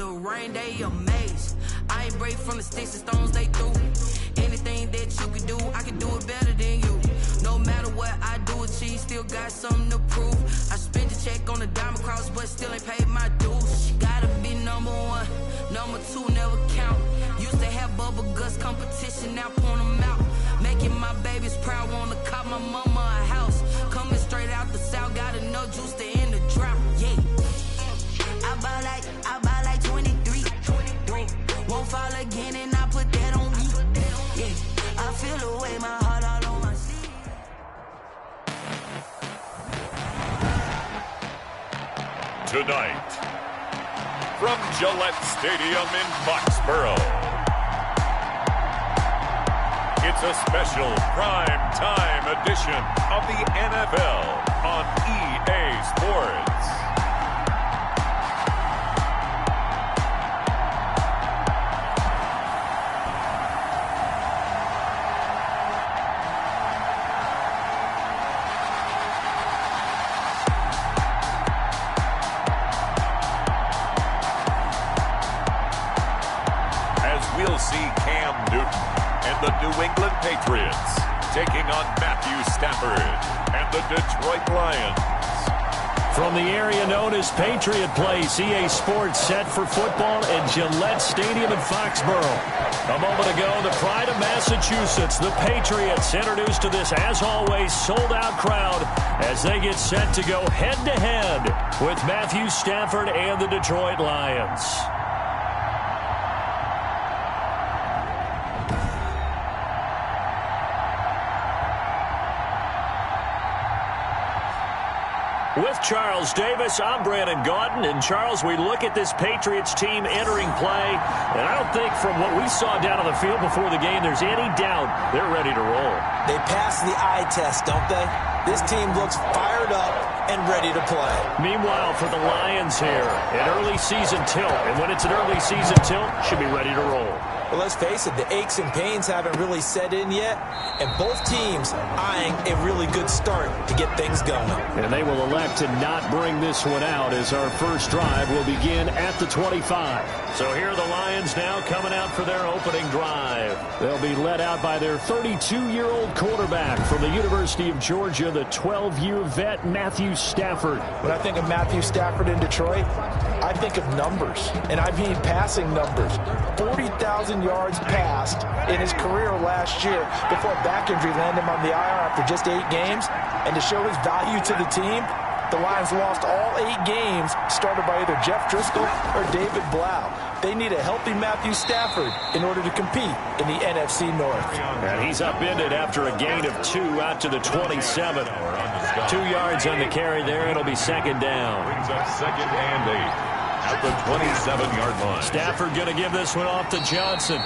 the rain, they amazed. I ain't break from the sticks and stones they threw. Anything that you can do, I can do it better than you. No matter what I do achieve, still got something to prove. I spent the check on the diamond cross, but still ain't paid my dues. Gotta be number one, number two never count. Used to have bubble guts competition, now point them out. Making my babies proud, wanna cop my mama a house. Coming straight out the south, got enough juice to end the drought. Yeah, I buy like 23. Won't fall again, and I put that on me. Yeah, I feel the way, my heart all on my seat. Tonight, from Gillette Stadium in Foxborough, it's a special prime time edition of the NFL on EA Sports. We'll see Cam Newton and the New England Patriots taking on Matthew Stafford and the Detroit Lions. From the area known as Patriot Place, EA Sports set for football at Gillette Stadium in Foxborough. A moment ago, the pride of Massachusetts, the Patriots, introduced to this, as always, sold-out crowd as they get set to go head-to-head with Matthew Stafford and the Detroit Lions. With Charles Davis, I'm Brandon Gaudin. And Charles, we look at this Patriots team entering play, and I don't think from what we saw down on the field before the game there's any doubt they're ready to roll. They pass the eye test, don't they? This team looks fired up and ready to play. Meanwhile, for the Lions here, an early season tilt. And when it's an early season tilt, should be ready to roll. Well, let's face it, the aches and pains haven't really set in yet, and both teams eyeing a really good start to get things going. And they will elect to not bring this one out as our first drive will begin at the 25. So here are the Lions now coming out for their opening drive. They'll be led out by their 32-year-old quarterback from the University of Georgia, the 12-year vet Matthew Stafford. When I think of Matthew Stafford in Detroit, I think of numbers, and I mean passing numbers. 40,000 yards passed in his career last year before a back injury landed him on the IR after just 8 games. And to show his value to the team, the Lions lost all 8 games started by either Jeff Driscoll or David Blau. They need a healthy Matthew Stafford in order to compete in the NFC North. And he's upended after a gain of 2 out to the 27. 2 yards on the carry there. It'll be second down. Brings up second and 8 at the 27-yard line. Stafford going to give this one off to Johnson.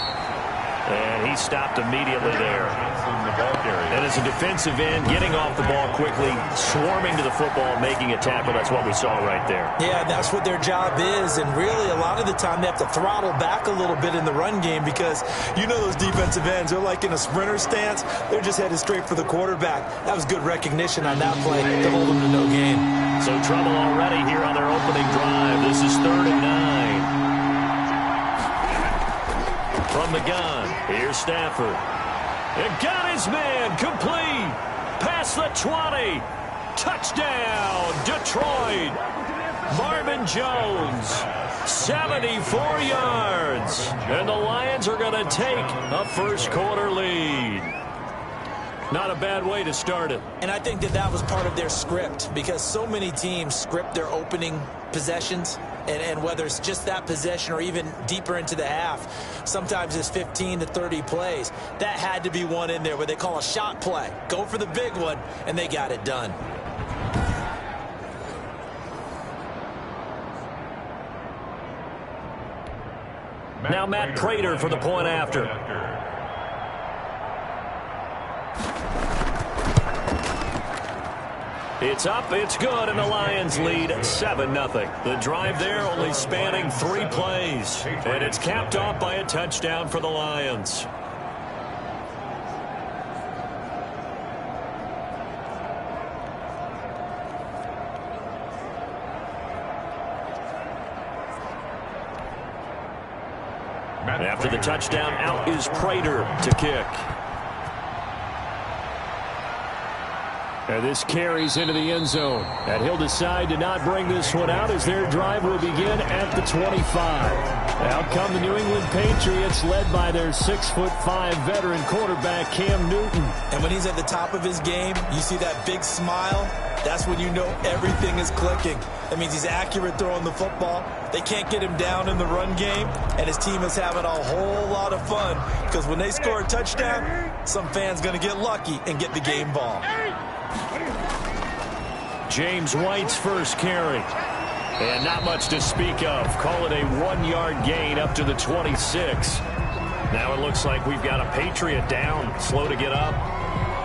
And he stopped immediately there. And as a defensive end, getting off the ball quickly, swarming to the football, making a tackle, that's what we saw right there. Yeah, that's what their job is. And really, a lot of the time, they have to throttle back a little bit in the run game because you know those defensive ends, they're like in a sprinter stance. They're just headed straight for the quarterback. That was good recognition on that play to hold them to no gain. So trouble already here on their opening drive. This is 3rd and 9. From the gun, here's Stafford. And got his man complete. Past the 20. Touchdown, Detroit. Marvin Jones, 74 yards. And the Lions are going to take a first quarter lead. Not a bad way to start it. And I think that was part of their script because so many teams script their opening possessions. And whether it's just that possession or even deeper into the half, sometimes it's 15 to 30 plays. That had to be one in there where they call a shot play. Go for the big one, and they got it done. Now Matt Prater for the point after. It's up, it's good, and the Lions lead 7-0. The drive there only spanning 3 plays. And it's capped off by a touchdown for the Lions. After the touchdown, out is Prater to kick. And this carries into the end zone. And he'll decide to not bring this one out as their drive will begin at the 25. Out come the New England Patriots, led by their 6'5" veteran quarterback, Cam Newton. And when he's at the top of his game, you see that big smile. That's when you know everything is clicking. That means he's accurate throwing the football. They can't get him down in the run game, and his team is having a whole lot of fun because when they score a touchdown, some fan's going to get lucky and get the game ball. James White's first carry. And not much to speak of. Call it a 1-yard gain up to the 26. Now it looks like we've got a Patriot down, slow to get up.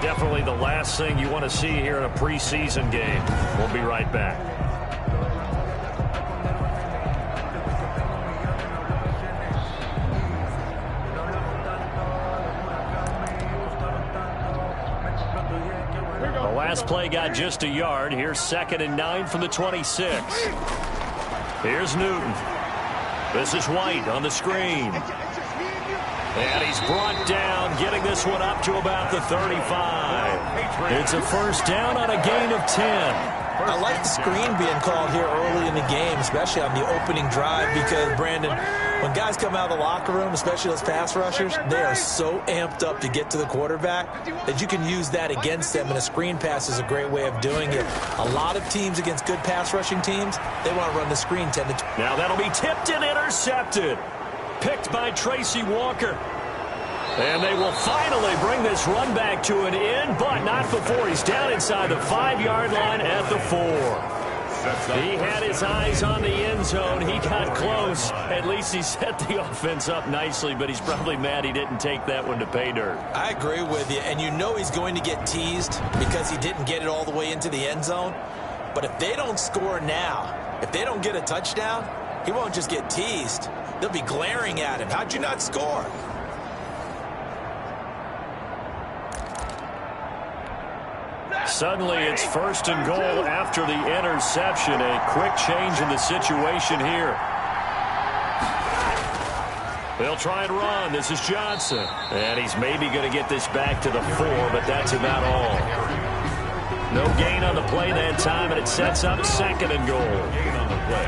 Definitely the last thing you want to see here in a preseason game. We'll be right back. Last play got just a yard. Here's 2nd and 9 from the 26. Here's Newton. This is White on the screen. And he's brought down, getting this one up to about the 35. It's a first down on a gain of 10. I like the screen being called here early in the game, especially on the opening drive, because, Brandon, when guys come out of the locker room, especially those pass rushers, they are so amped up to get to the quarterback that you can use that against them, and a screen pass is a great way of doing it. A lot of teams against good pass rushing teams, they want to run the screen 10 to 20. Now that'll be tipped and intercepted. Picked by Tracy Walker. And they will finally bring this run back to an end, but not before he's down inside the 5-yard line at the 4. He had his eyes on the end zone. He got close. At least he set the offense up nicely, but he's probably mad he didn't take that one to pay dirt. I agree with you, and you know he's going to get teased because he didn't get it all the way into the end zone. But if they don't score now, if they don't get a touchdown, he won't just get teased. They'll be glaring at him. How'd you not score? Suddenly it's 1st and goal after the interception. A quick change in the situation here. They'll try and run. This is Johnson. And he's maybe going to get this back to the 4, but that's about all. No gain on the play that time, and it sets up 2nd and goal.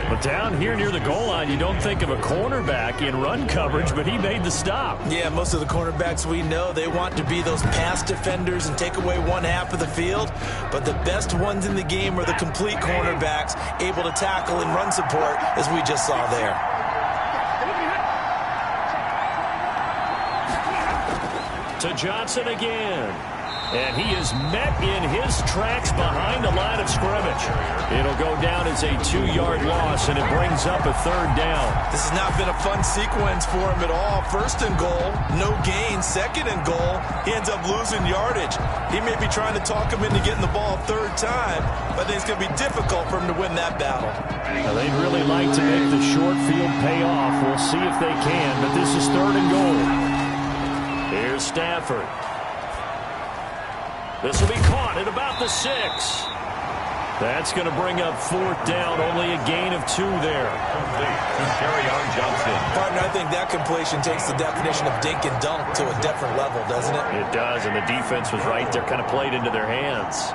But down here near the goal line, you don't think of a cornerback in run coverage, but he made the stop. Yeah, most of the cornerbacks we know, they want to be those pass defenders and take away one half of the field. But the best ones in the game are the complete cornerbacks, able to tackle and run support, as we just saw there. To Johnson again. And he is met in his tracks behind the line of scrimmage. It'll go down as a 2-yard loss, and it brings up a 3rd down. This has not been a fun sequence for him at all. 1st and goal, no gain. 2nd and goal, he ends up losing yardage. He may be trying to talk him into getting the ball 3rd time, but I think it's going to be difficult for him to win that battle. Now, they'd really like to make the short field pay off. We'll see if they can, but this is 3rd and goal. Here's Stafford. This will be caught at about the 6. That's going to bring up 4th down. Only a gain of 2 there. Partner, I think that completion takes the definition of dink and dunk to a different level, doesn't it? It does, and the defense was right there, kind of played into their hands.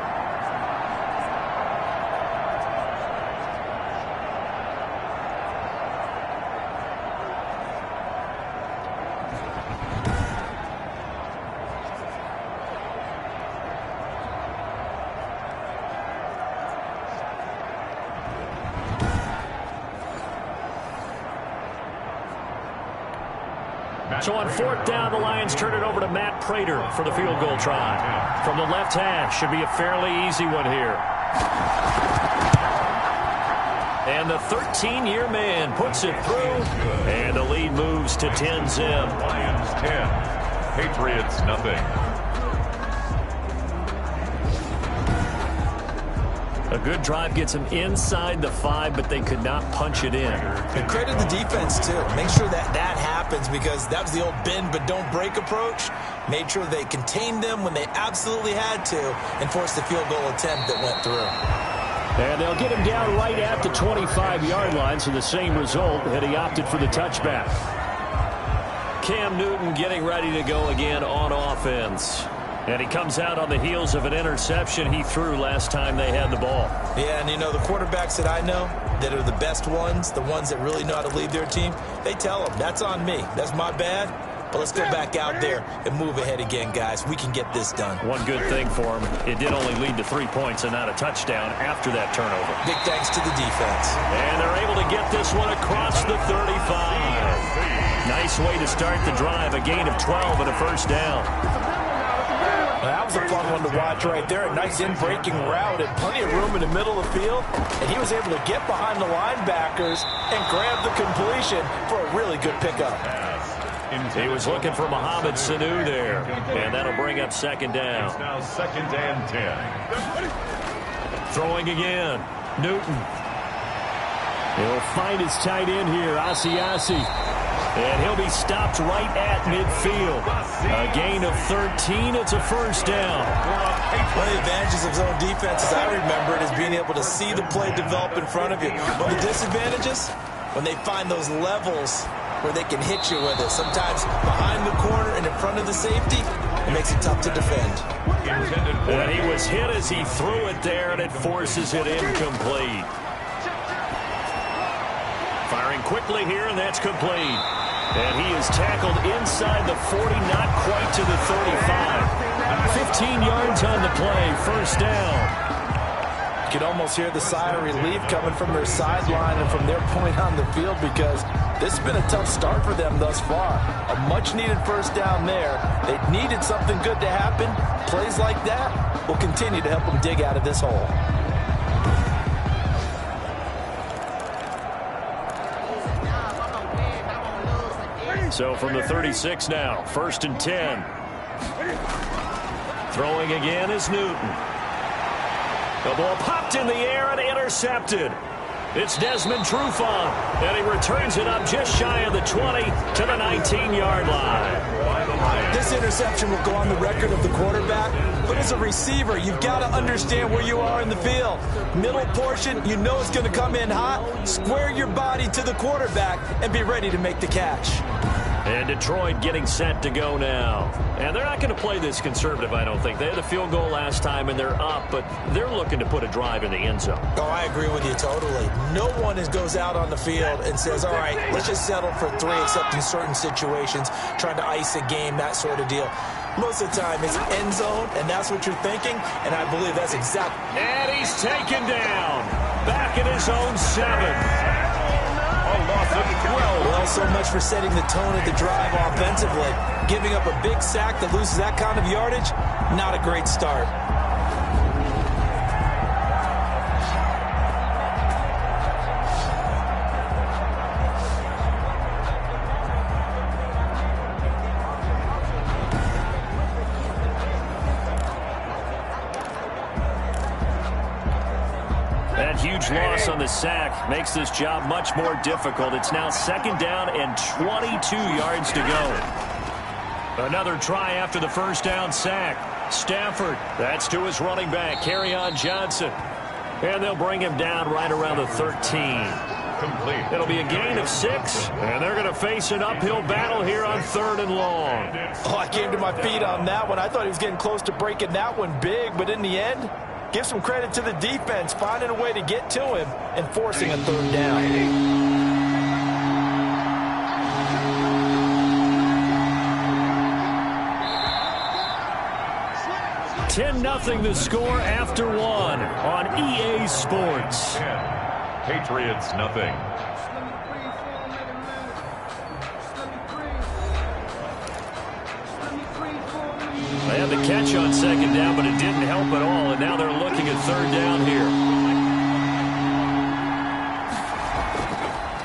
So on 4th down, the Lions turn it over to Matt Prater for the field goal try. From the left hash, should be a fairly easy one here. And the 13-year man puts it through, and the lead moves to 10-zip. Lions 10, Patriots nothing. A good drive gets them inside the 5, but they could not punch it in. And credit the defense, too. Make sure that happens, because that was the old bend but don't break approach. Made sure they contained them when they absolutely had to and forced the field goal attempt that went through. And they'll get him down right at the 25-yard line, so the same result had he opted for the touchback. Cam Newton getting ready to go again on offense. And he comes out on the heels of an interception he threw last time they had the ball. Yeah, and you know, the quarterbacks that I know that are the best ones, the ones that really know how to lead their team, they tell them, that's on me. That's my bad. But let's go back out there and move ahead again, guys. We can get this done. One good thing for him, it did only lead to 3 points and not a touchdown after that turnover. Big thanks to the defense. And they're able to get this one across the 35. Nice way to start the drive, a gain of 12 and a first down. That was a fun one to watch right there. A nice in-breaking route and plenty of room in the middle of the field. And he was able to get behind the linebackers and grab the completion for a really good pickup. He was looking for Mohamed Sanu there. And that'll bring up second down. It's now 2nd and 10. Throwing again. Newton. He'll find his tight end here, Asiasi. And he'll be stopped right at midfield. A gain of 13. It's a first down. One of the advantages of zone defense, as I remember it, is being able to see the play develop in front of you. One of the disadvantages, when they find those levels where they can hit you with it. Sometimes behind the corner and in front of the safety, it makes it tough to defend. And he was hit as he threw it there, and it forces it incomplete. Firing quickly here, and that's complete. And he is tackled inside the 40, not quite to the 35. 15 yards on the play, first down. You can almost hear the sigh of relief coming from their sideline and from their point on the field, because this has been a tough start for them thus far. A much-needed first down there. They needed something good to happen. Plays like that will continue to help them dig out of this hole. So from the 36 now, 1st and 10. Throwing again is Newton. The ball popped in the air and intercepted. It's Desmond Trufant, and he returns it up just shy of the 20 to the 19-yard line. This interception will go on the record of the quarterback, but as a receiver, you've got to understand where you are in the field. Middle portion, you know it's going to come in hot. Square your body to the quarterback and be ready to make the catch. And Detroit getting set to go now. And they're not going to play this conservative, I don't think. They had the field goal last time, and they're up, but they're looking to put a drive in the end zone. Oh, I agree with you totally. No one goes out on the field and says, all right, let's just settle for 3, except in certain situations, trying to ice a game, that sort of deal. Most of the time, it's end zone, and that's what you're thinking, and I believe that's exactly. And he's taken down. Back in his own 7. Well, so much for setting the tone of the drive offensively. Giving up a big sack that loses that kind of yardage, not a great start. That huge loss on the sack makes this job much more difficult. It's now 2nd down and 22 yards to go. Another try after the first down sack. Stafford, that's to his running back, Kerryon Johnson. And they'll bring him down right around the 13. Complete. It'll be a gain of 6, and they're going to face an uphill battle here on 3rd and long. Oh, I came to my feet on that one. I thought he was getting close to breaking that one big, but in the end, give some credit to the defense, finding a way to get to him and forcing a 3rd down. 10-0 the score after 1 on EA Sports. Patriots nothing. They had the catch on 2nd down, but it didn't help at all, and now they're looking at 3rd down here.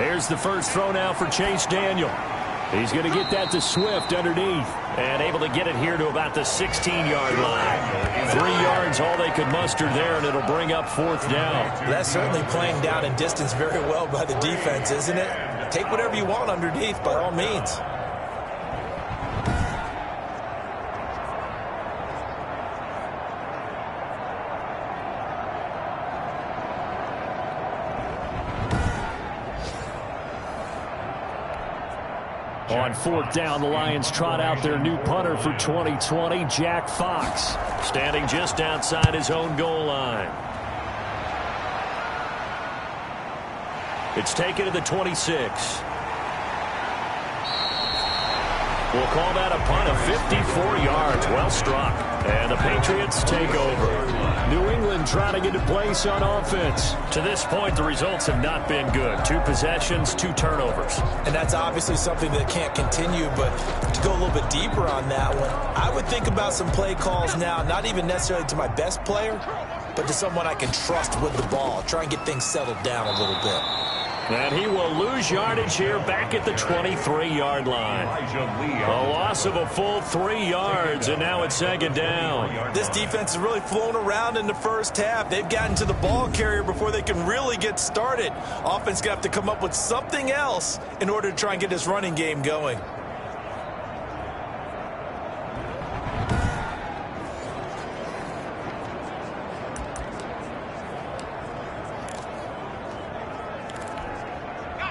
Here's the first throw now for Chase Daniel. He's going to get that to Swift underneath, and able to get it here to about the 16-yard line. 3 yards, all they could muster there, and it'll bring up 4th down. That's certainly playing down in distance very well by the defense, isn't it? Take whatever you want underneath, by all means. On fourth down, the Lions trot out their new punter for 2020, Jack Fox, standing just outside his own goal line. It's taken to the 26. We'll call that a punt of 54 yards. Well struck. And the Patriots take over. New England trying to get a place on offense. To this point, the results have not been good. 2 possessions, 2 turnovers. And that's obviously something that can't continue, but to go a little bit deeper on that one, I would think about some play calls now, not even necessarily to my best player, but to someone I can trust with the ball. Try and get things settled down a little bit. And he will lose yardage here back at the 23-yard line. A loss of a full 3 yards, and now it's second down. This defense has really flown around in the first half. They've gotten to the ball carrier before they can really get started. Offense got to have to come up with something else in order to try and get this running game going.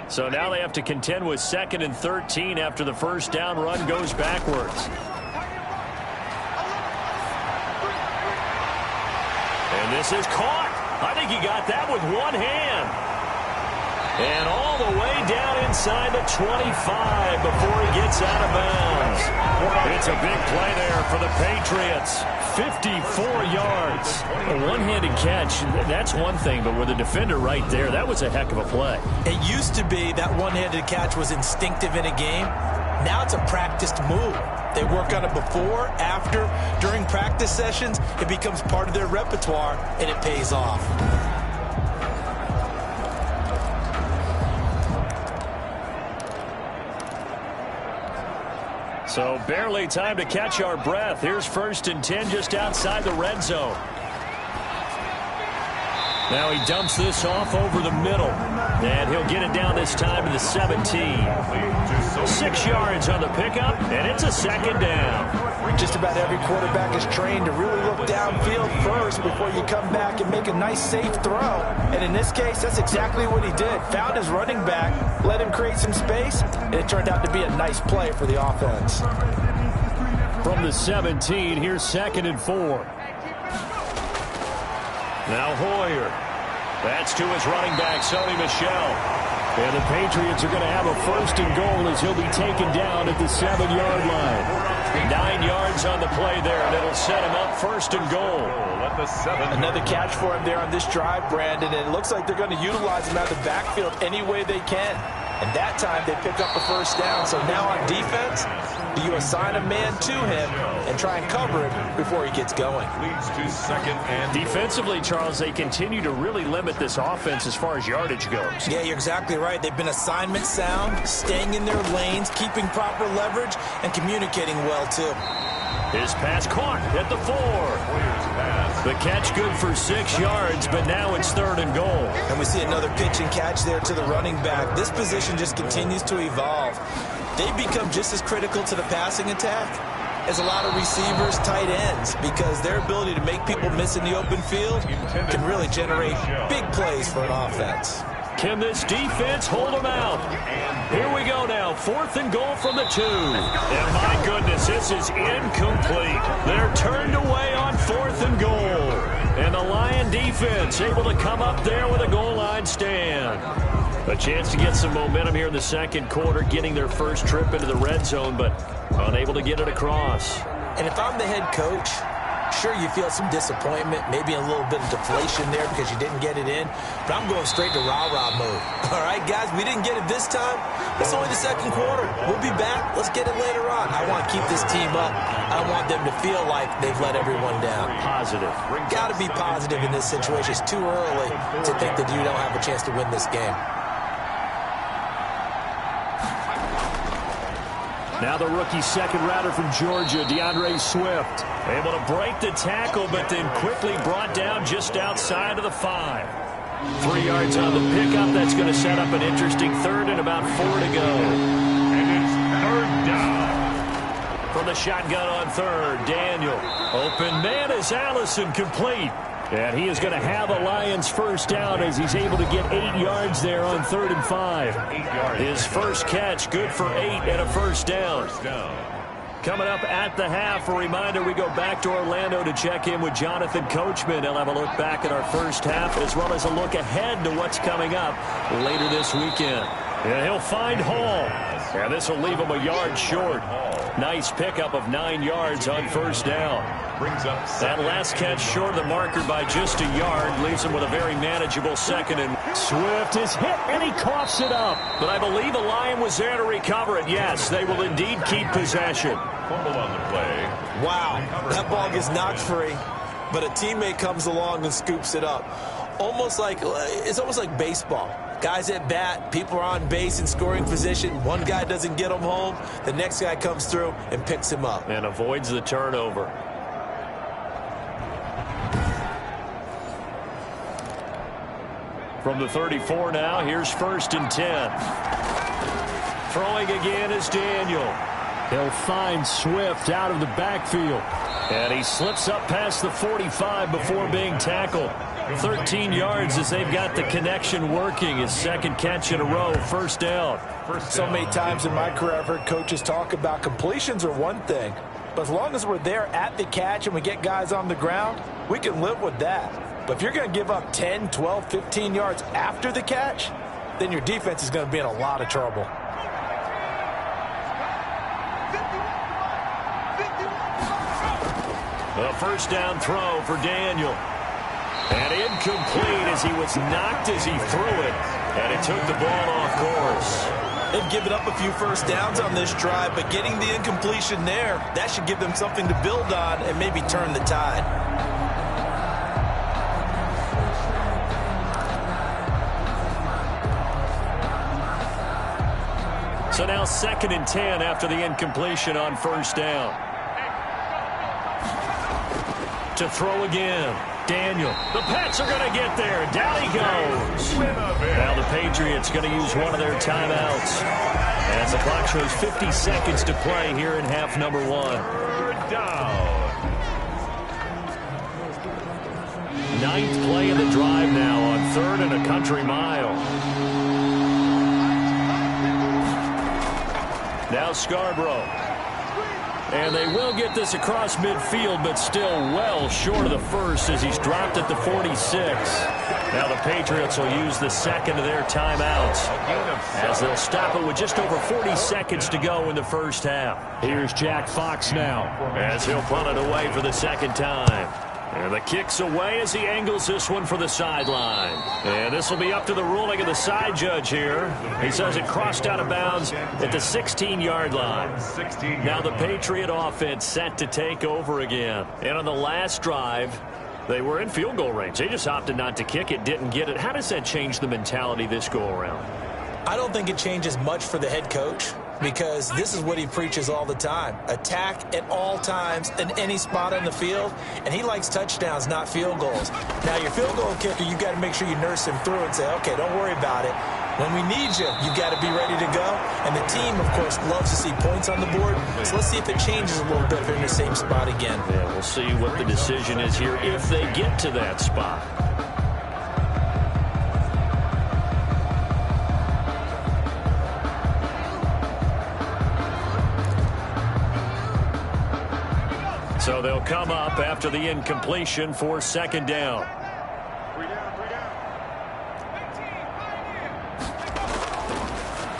So now they have to contend with 2nd and 13 after the first down run goes backwards. And this is caught. I think he got that with one hand. And all the way down inside the 25 before he gets out of bounds. It's a big play there for the Patriots. 54 yards. A one-handed catch, that's one thing, but with a defender right there, that was a heck of a play. It used to be that one-handed catch was instinctive in a game. Now it's a practiced move. They work on it before, after, during practice sessions. It becomes part of their repertoire, and it pays off. So barely time to catch our breath. Here's 1st and 10 just outside the red zone. Now he dumps this off over the middle. And he'll get it down this time to the 17. 6 yards on the pickup, and it's a second down. Just about every quarterback is trained to really look downfield first before you come back and make a nice, safe throw. And in this case, that's exactly what he did. Found his running back, let him create some space, and it turned out to be a nice play for the offense. From the 17, here's 2nd and 4. Now Hoyer. That's to his running back, Sony Michel. And the Patriots are going to have a 1st and goal as he'll be taken down at the 7-yard line. 9 yards on the play there, and it'll set him up 1st and goal. Another catch for him there on this drive, Brandon, and it looks like they're going to utilize him out of the backfield any way they can. And that time they pick up the 1st down. So now on defense, do you assign a man to him and try and cover it before he gets going? Leads to 2nd and... Defensively, Charles, they continue to really limit this offense as far as yardage goes. Yeah, you're exactly right. They've been assignment sound, staying in their lanes, keeping proper leverage, and communicating well, too. His pass caught at the 4. The catch good for 6 yards, but now it's 3rd and goal. And we see another pitch and catch there to the running back. This position just continues to evolve. They become just as critical to the passing attack as a lot of receivers, tight ends, because their ability to make people miss in the open field can really generate big plays for an offense. Can this defense hold them out? Here we go now. 4th and goal from the 2. And my goodness, this is incomplete. They're turned away on 4th and goal. And the Lion defense able to come up there with a goal line stand. A chance to get some momentum here in the 2nd quarter, getting their first trip into the red zone, but unable to get it across. And if I'm the head coach, sure, you feel some disappointment, maybe a little bit of deflation there because you didn't get it in, but I'm going straight to rah-rah mode. All right, guys, we didn't get it this time. It's only the 2nd quarter. We'll be back. Let's get it later on. I want to keep this team up. I want them to feel like they've let everyone down. Positive. Got to be positive in this situation. It's too early to think that you don't have a chance to win this game. Now the rookie 2nd rounder from Georgia, DeAndre Swift. Able to break the tackle, but then quickly brought down just outside of the 5. 3 yards on the pickup. That's going to set up an interesting 3rd and about 4 to go. And it's 3rd down. From the shotgun on 3rd, Daniel. Open man is Allison, complete. And he is going to have a Lions first down as he's able to get 8 yards there on 3rd and 5. His first catch, good for 8 and a first down. Coming up at the half, a reminder, we go back to Orlando to check in with Jonathan Coachman. He'll have a look back at our first half as well as a look ahead to what's coming up later this weekend. And he'll find Hall. And this will leave him a yard short. Nice pickup of 9 yards on first down. That last catch short of the marker by just a yard leaves him with a very manageable second. And Swift is hit, and he coughs it up. But I believe a Lion was there to recover it. Yes, they will indeed keep possession. Fumble on the play. Wow, that ball gets knocked free, but a teammate comes along and scoops it up. It's almost like baseball. Guys at bat, people are on base in scoring position. One guy doesn't get him home. The next guy comes through and picks him up. And avoids the turnover. From the 34 now, here's 1st and 10. Throwing again is Daniel. They'll find Swift out of the backfield. And he slips up past the 45 before being tackled. 13 yards as they've got the connection working. His second catch in a row, first down. So many times in my career I've heard coaches talk about completions are one thing, but as long as we're there at the catch and we get guys on the ground, we can live with that. But if you're going to give up 10, 12, 15 yards after the catch, then your defense is going to be in a lot of trouble. A first down throw for Daniel. And incomplete as he was knocked as he threw it. And it took the ball off course. They've given up a few first downs on this drive, but getting the incompletion there, that should give them something to build on and maybe turn the tide. So now 2nd and 10 after the incompletion on first down. To throw again. Daniel. The Pats are going to get there. Down he goes. Now the Patriots going to use one of their timeouts. As the clock shows 50 seconds to play here in half number 1. Ninth play of the drive now on 3rd and a country mile. Now Scarborough. And they will get this across midfield, but still well short of the first as he's dropped at the 46. Now the Patriots will use the second of their timeouts as they'll stop it with just over 40 seconds to go in the first half. Here's Jack Fox now as he'll punt it away for the second time. And the kick's away as he angles this one for the sideline. And this will be up to the ruling of the side judge here. He says it crossed out of bounds at the 16-yard line. Now the Patriot offense set to take over again. And on the last drive, they were in field goal range. They just opted not to kick it, didn't get it. How does that change the mentality this go-around? I don't think it changes much for the head coach, because this is what he preaches all the time. Attack at all times in any spot on the field, and he likes touchdowns, not field goals. Now, your field goal kicker, you've got to make sure you nurse him through and say, okay, don't worry about it. When we need you, you've got to be ready to go. And the team, of course, loves to see points on the board. So let's see if it changes a little bit if they're in the same spot again. Yeah, we'll see what the decision is here if they get to that spot. So they'll come up after the incompletion for second down.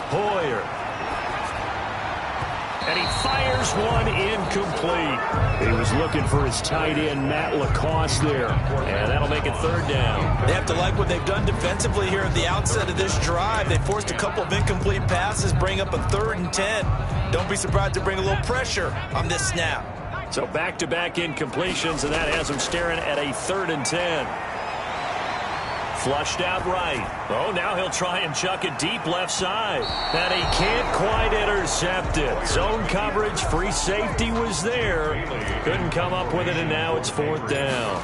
Hoyer. And he fires one incomplete. He was looking for his tight end, Matt Lacoste there. And that'll make it third down. They have to like what they've done defensively here at the outset of this drive. They forced a couple of incomplete passes, bring up a 3rd and 10. Don't be surprised to bring a little pressure on this snap. So back-to-back incompletions, and that has him staring at a 3rd and 10. Flushed out right. Oh, now he'll try and chuck it deep left side. And he can't quite intercept it. Zone coverage, free safety was there. Couldn't come up with it, and now it's 4th down.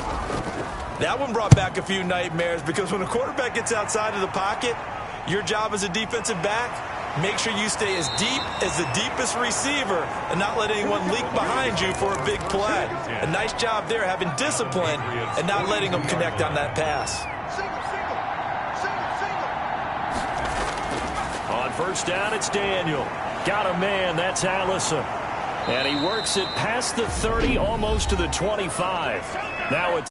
That one brought back a few nightmares, because when a quarterback gets outside of the pocket, your job as a defensive back, make sure you stay as deep as the deepest receiver and not let anyone leak behind you for a big play. A nice job there, having discipline and not letting them connect on that pass. On first down, it's Daniel. Got a man, that's Allison. And he works it past the 30, almost to the 25. Now it's